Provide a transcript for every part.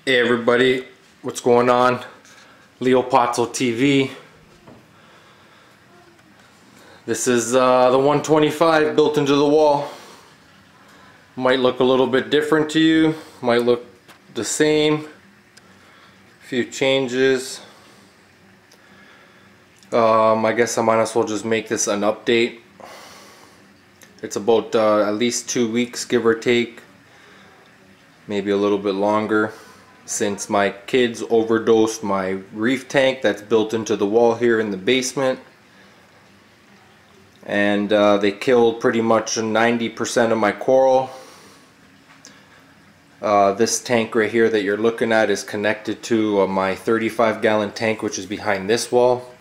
Hey everybody, what's going on? LEOPAZZO TV. This is the 125 built into the wall. Might look a little bit different to you, might look the same. A few changes. I guess I might as well just make this an update. It's about at least 2 weeks, give or take, maybe a little bit longer, since my kids overdosed my reef tank that's built into the wall here in the basement, and they killed pretty much 90% of my coral. This tank right here that you're looking at is connected to my 35-gallon tank, which is behind this wall.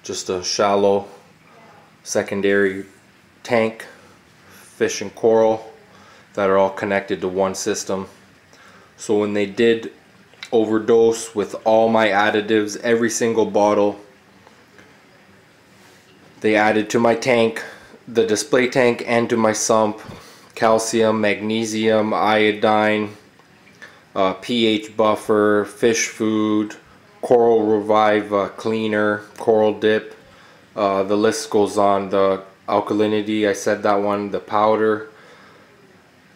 Just a shallow secondary tank, fish and coral that are all connected to one system. So when they did overdose with all my additives, every single bottle they added to my tank, the display tank, and to my sump, calcium, magnesium, iodine, pH buffer, fish food, coral revive cleaner, coral dip, the list goes on. The alkalinity, I said that one, the powder.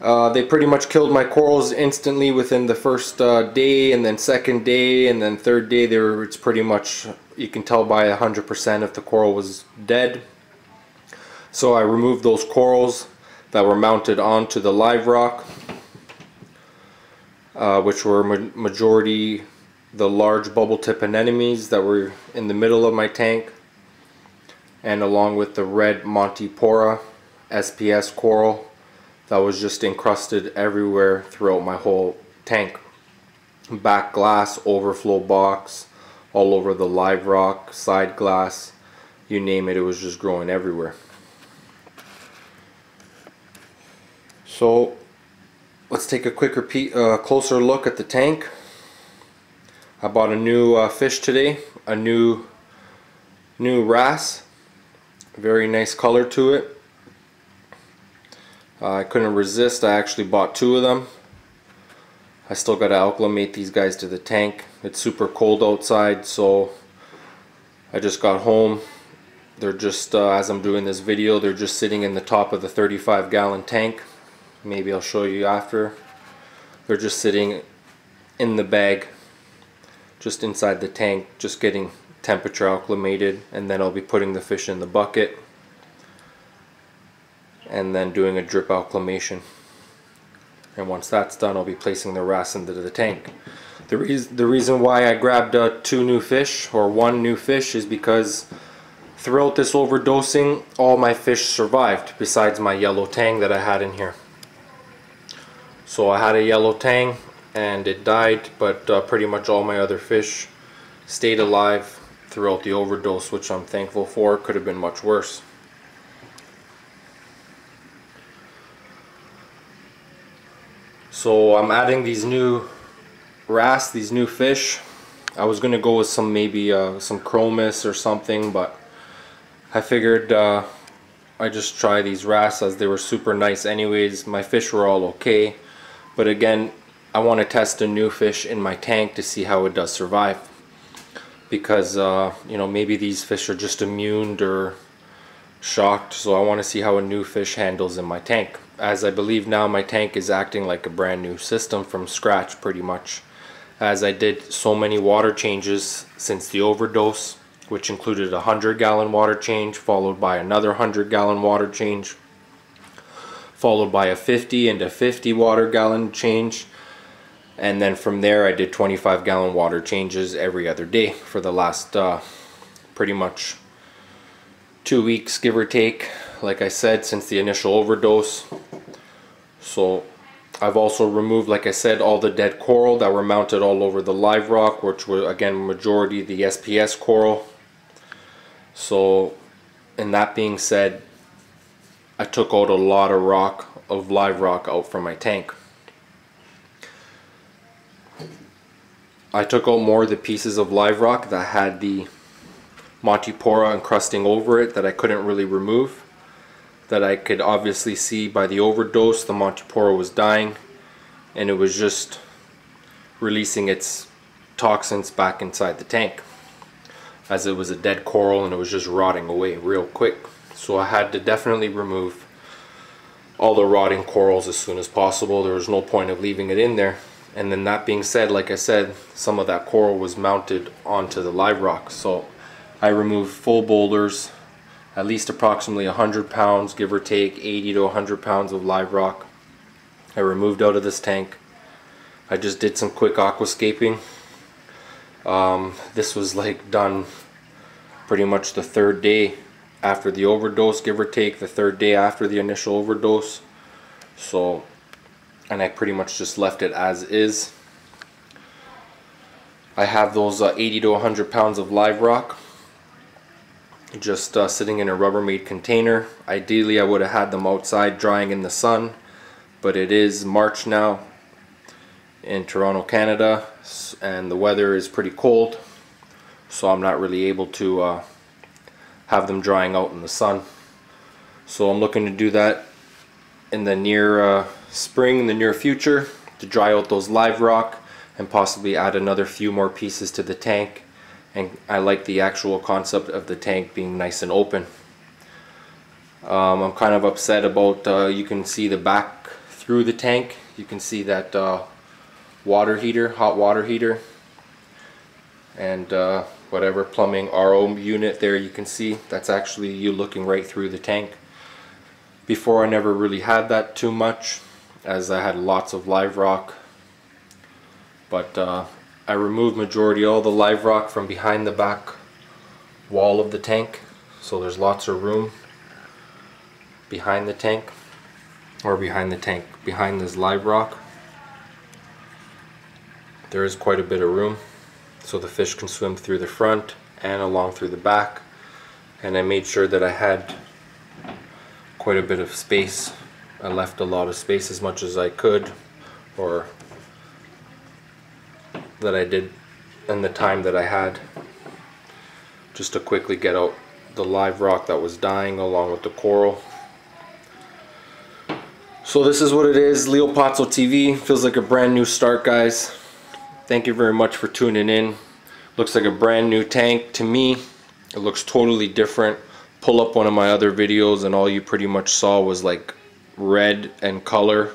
They pretty much killed my corals instantly within the first day, and then second day, and then third day. It's pretty much, you can tell by 100% if the coral was dead. So I removed those corals that were mounted onto the liverock, which were majority the large bubble tip anemones that were in the middle of my tank, and along with the red Montipora SPS coral that was just encrusted everywhere throughout my whole tank. Back glass, overflow box, all over the liverock, side glass, you name it, it was just growing everywhere. So let's take a closer look at the tank. I bought a new fish today, a new wrasse. Very nice color to it. I couldn't resist. I actually bought 2 of them. I still got to acclimate these guys to the tank. It's super cold outside, so I just got home. They're just, as I'm doing this video, they're just sitting in the top of the 35-gallon tank. Maybe I'll show you after. They're just sitting in the bag, just inside the tank, just getting temperature acclimated, and then I'll be putting the fish in the bucket and then doing a drip acclimation. And once that's done, I'll be placing the wrasse into the tank. The reason why I grabbed 2 new fish, or 1 new fish, is because throughout this overdosing, all my fish survived besides my yellow tang that I had in here. So I had a yellow tang and it died, but pretty much all my other fish stayed alive throughout the overdose, which I'm thankful for. Could have been much worse. So I'm adding these new wrasse, these new fish. I was gonna go with some, maybe some chromis or something, but I figured I just try these wrasse, as they were super nice anyways. My fish were all okay, but again, I want to test a new fish in my tank to see how it does survive, because you know, maybe these fish are just immune or shocked. So I want to see how a new fish handles in my tank, as I believe now my tank is acting like a brand new system from scratch pretty much, as I did so many water changes since the overdose, which included a 100-gallon water change, followed by another 100-gallon water change, followed by a 50 and a 50 water gallon change, and then from there I did 25-gallon water changes every other day for the last pretty much 2 weeks, give or take, like I said, since the initial overdose. So I've also removed, like I said, all the dead coral that were mounted all over the liverock, which were again majority the SPS coral. So, and that being said, I took out a lot of live rock out from my tank. I took out more of the pieces of live rock that had the Montipora encrusting over it that I couldn't really remove, that I could obviously see by the overdose the Montipora was dying, and it was just releasing its toxins back inside the tank, as it was a dead coral and it was just rotting away real quick. So I had to definitely remove all the rotting corals as soon as possible. There was no point of leaving it in there. And then that being said, like I said, some of that coral was mounted onto the live rock. So I removed full boulders, at least approximately 100 pounds, give or take 80 to 100 pounds of live rock. I removed out of this tank. I just did some quick aquascaping. This was like done pretty much the third day after the overdose, give or take the third day after the initial overdose. So, and I pretty much just left it as is. I have those 80 to 100 pounds of live rock just sitting in a Rubbermaid container. Ideally I would have had them outside drying in the sun, but it is March now in Toronto, Canada, and the weather is pretty cold, so I'm not really able to have them drying out in the sun. So I'm looking to do that in the near spring, in the near future, to dry out those live rock and possibly add another few more pieces to the tank. And I like the actual concept of the tank being nice and open. I'm kind of upset about, you can see the back through the tank. You can see that water heater, hot water heater, and whatever plumbing RO unit there, you can see that's actually you looking right through the tank. Before I never really had that too much, as I had lots of live rock, but I removed majority all the live rock from behind the back wall of the tank, so there's lots of room behind the tank, or behind this live rock. There is quite a bit of room, so the fish can swim through the front and along through the back. And I made sure that I had quite a bit of space. I left a lot of space, as much as I could, or that I did in the time that I had, just to quickly get out the live rock that was dying along with the coral. So this is what it is. LEOPAZZO TV feels like a brand new start, guys. Thank you very much for tuning in. Looks like a brand new tank to me. It looks totally different. Pull up one of my other videos and all you pretty much saw was like red and color.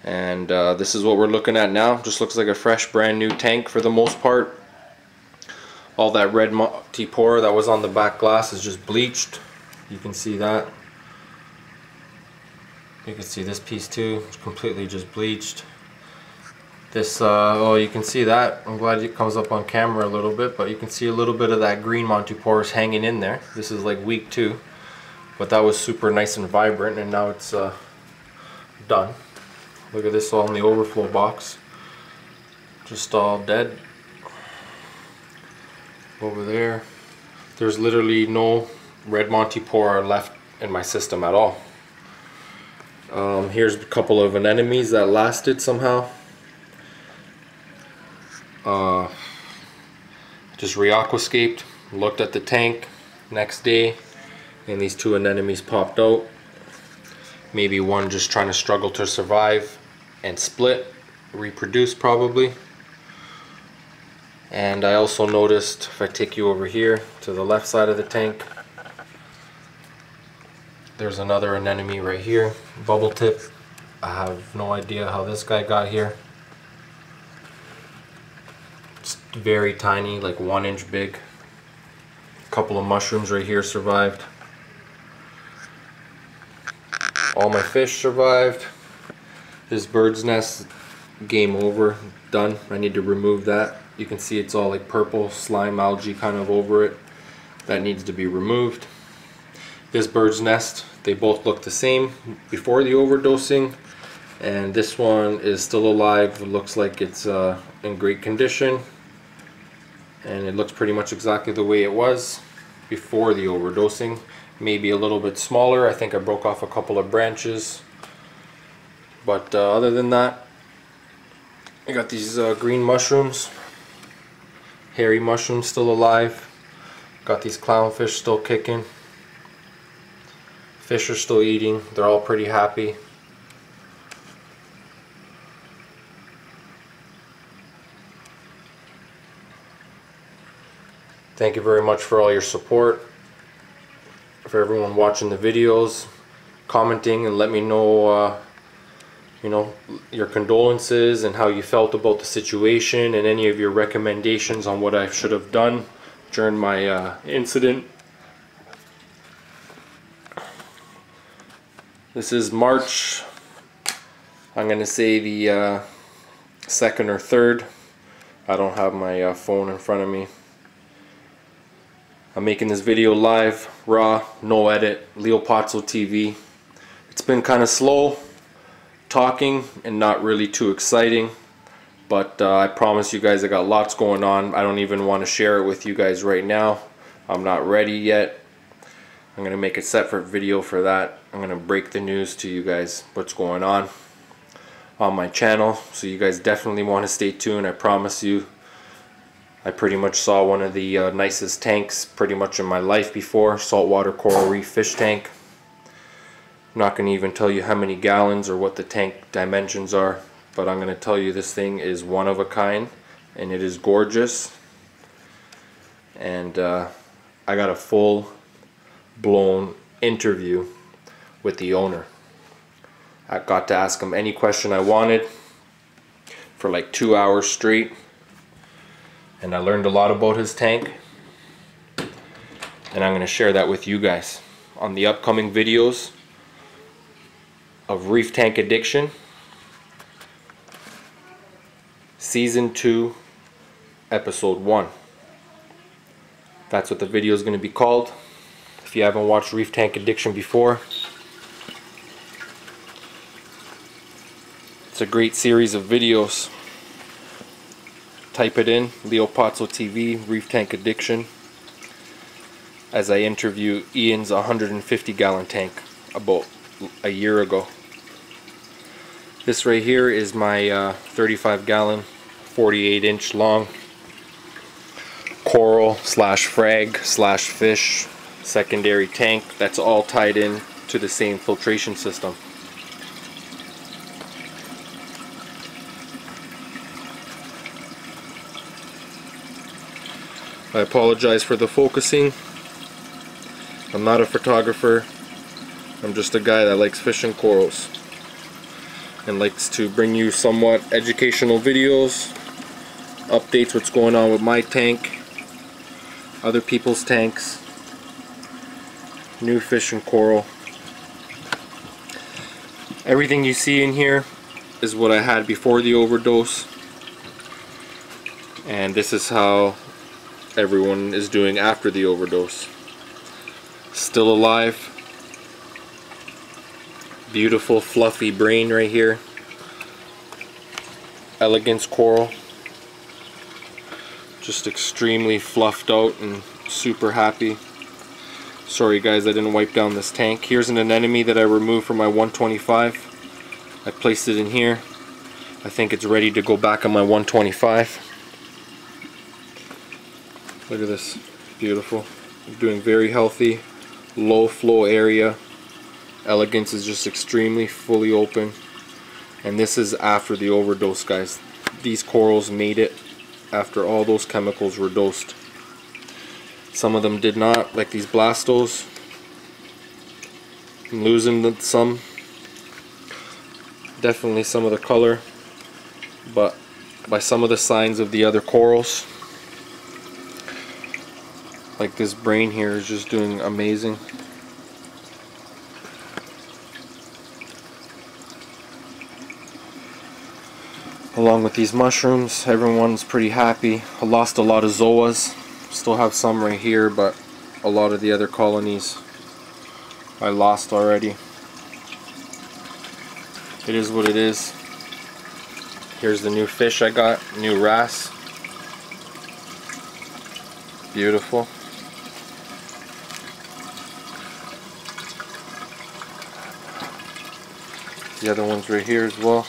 And this is what we're looking at now. Just looks like a fresh brand new tank for the most part. All that red T-pora that was on the back glass is just bleached. You can see that. You can see this piece too. It's completely just bleached. This, oh, you can see that. I'm glad it comes up on camera a little bit, but you can see a little bit of that green Montiporus hanging in there. This is like week 2, but that was super nice and vibrant, and now it's done. Look at this all in the overflow box. Just all dead. Over there, there's literally no red Montipora left in my system at all. Here's a couple of anemones that lasted somehow. Just re-aquascaped, looked at the tank next day, and these 2 anemones popped out. Maybe one just trying to struggle to survive and split, reproduce probably. And I also noticed, if I take you over here to the left side of the tank, there's another anemone right here, bubble tip. I have no idea how this guy got here. It's very tiny, like 1 inch big. A couple of mushrooms right here survived. All my fish survived. This bird's nest, game over, done. I need to remove that. You can see it's all like purple slime algae kind of over it. That needs to be removed. This bird's nest, they both look the same before the overdosing, and this one is still alive. It looks like it's in great condition, and it looks pretty much exactly the way it was before the overdosing. Maybe a little bit smaller. I think I broke off a couple of branches, but other than that, I got these green mushrooms, hairy mushrooms still alive. Got these clownfish still kicking. Fish are still eating. They're all pretty happy. Thank you very much for all your support, for everyone watching the videos, commenting, and let me know your condolences and how you felt about the situation, and any of your recommendations on what I should have done during my incident. This is March, I'm gonna say the 2nd or 3rd. I don't have my phone in front of me. I'm making this video live, raw, no edit, LEOPAZZO TV. It's been kind of slow talking and not really too exciting, but I promise you guys I got lots going on. I don't even want to share it with you guys right now. I'm not ready yet. I'm gonna make a separate video for that. I'm gonna break the news to you guys, what's going on my channel, so you guys definitely want to stay tuned. I promise you, I pretty much saw one of the nicest tanks pretty much in my life before. Saltwater coral reef fish tank. I'm not going to even tell you how many gallons or what the tank dimensions are, but I'm going to tell you this thing is one of a kind, and it is gorgeous. And I got a full blown interview with the owner. I got to ask him any question I wanted for like 2 hours straight, and I learned a lot about his tank, and I'm going to share that with you guys on the upcoming videos of Reef Tank Addiction Season 2 Episode 1. That's what the video is going to be called. If you haven't watched Reef Tank Addiction before, it's a great series of videos. Type it in, LEOPAZZO TV, Reef Tank Addiction, as I interview Ian's 150 gallon tank about a year ago. This right here is my 35 gallon, 48 inch long coral slash frag slash fish secondary tank that's all tied in to the same filtration system. I apologize for the focusing. I'm not a photographer. I'm just a guy that likes fishing corals and likes to bring you somewhat educational videos, updates what's going on with my tank, other people's tanks, new fish and coral. Everything you see in here is what I had before the overdose, and this is how everyone is doing after the overdose. Still alive. Beautiful fluffy brain right here. Elegance coral. Just extremely fluffed out and super happy. Sorry guys, I didn't wipe down this tank. Here's an anemone that I removed from my 125. I placed it in here. I think it's ready to go back on my 125. Look at this, beautiful. Doing very healthy, low flow area. Elegance is just extremely fully open, and this is after the overdose, guys. These corals made it after all those chemicals were dosed. Some of them did not, like these blastos. I'm losing some, definitely some of the color, but by some of the signs of the other corals. Like this brain here is just doing amazing. Along with these mushrooms, everyone's pretty happy. I lost a lot of zoas. Still have some right here, but a lot of the other colonies I lost already. It is what it is. Here's the new fish I got, new wrasse. Beautiful. The other one's right here as well.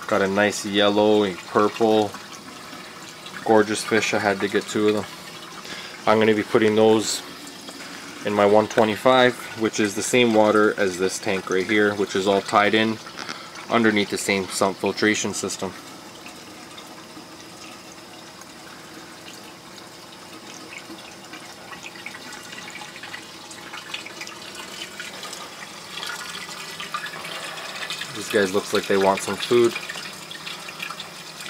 Got a nice yellow and purple, gorgeous fish. I had to get 2 of them. I'm going to be putting those in my 125, which is the same water as this tank right here, which is all tied in underneath the same sump filtration system. These guys looks like they want some food.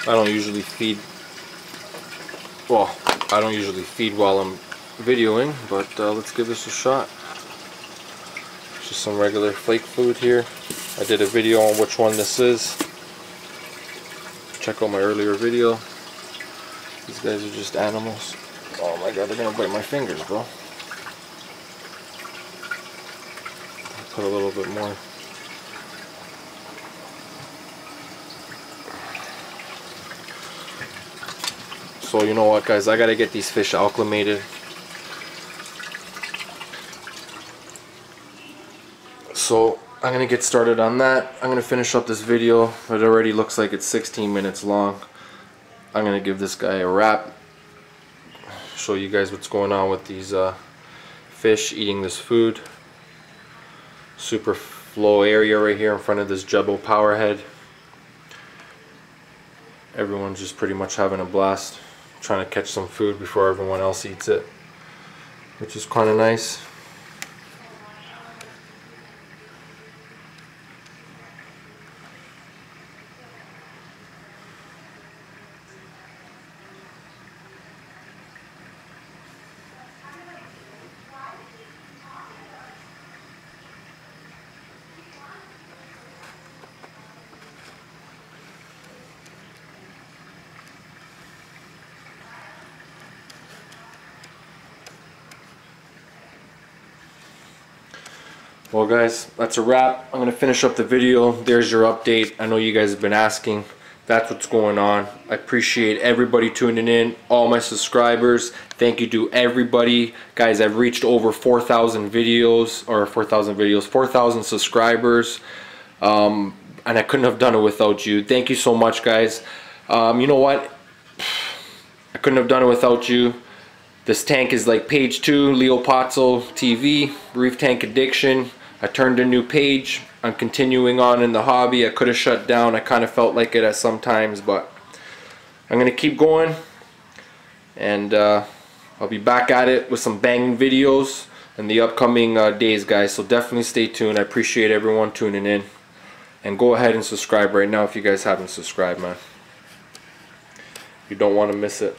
I don't usually feed, well, I don't usually feed while I'm videoing, but let's give this a shot. Just some regular flake food here. I did a video on which one this is. Check out my earlier video. These guys are just animals. Oh my god, they're gonna bite my fingers, bro. I'll put a little bit more. So you know what, guys, I gotta get these fish acclimated. So I'm gonna get started on that. I'm gonna finish up this video. It already looks like it's 16 minutes long. I'm gonna give this guy a wrap. Show you guys what's going on with these fish eating this food. Super flow area right here in front of this Jebbo power head. Everyone's just pretty much having a blast, trying to catch some food before everyone else eats it, which is kind of nice. Well guys, that's a wrap. I'm going to finish up the video. There's your update. I know you guys have been asking. That's what's going on. I appreciate everybody tuning in, all my subscribers. Thank you to everybody. Guys, I've reached over 4,000 videos, or 4,000 subscribers. And I couldn't have done it without you. Thank you so much, guys. You know what? I couldn't have done it without you. This tank is like page 2, LEOPAZZO TV, Reef Tank Addiction. I turned a new page. I'm continuing on in the hobby. I could have shut down. I kind of felt like it at some times, but I'm going to keep going. And I'll be back at it with some banging videos in the upcoming days, guys. So definitely stay tuned. I appreciate everyone tuning in. And go ahead and subscribe right now if you guys haven't subscribed, man. You don't want to miss it.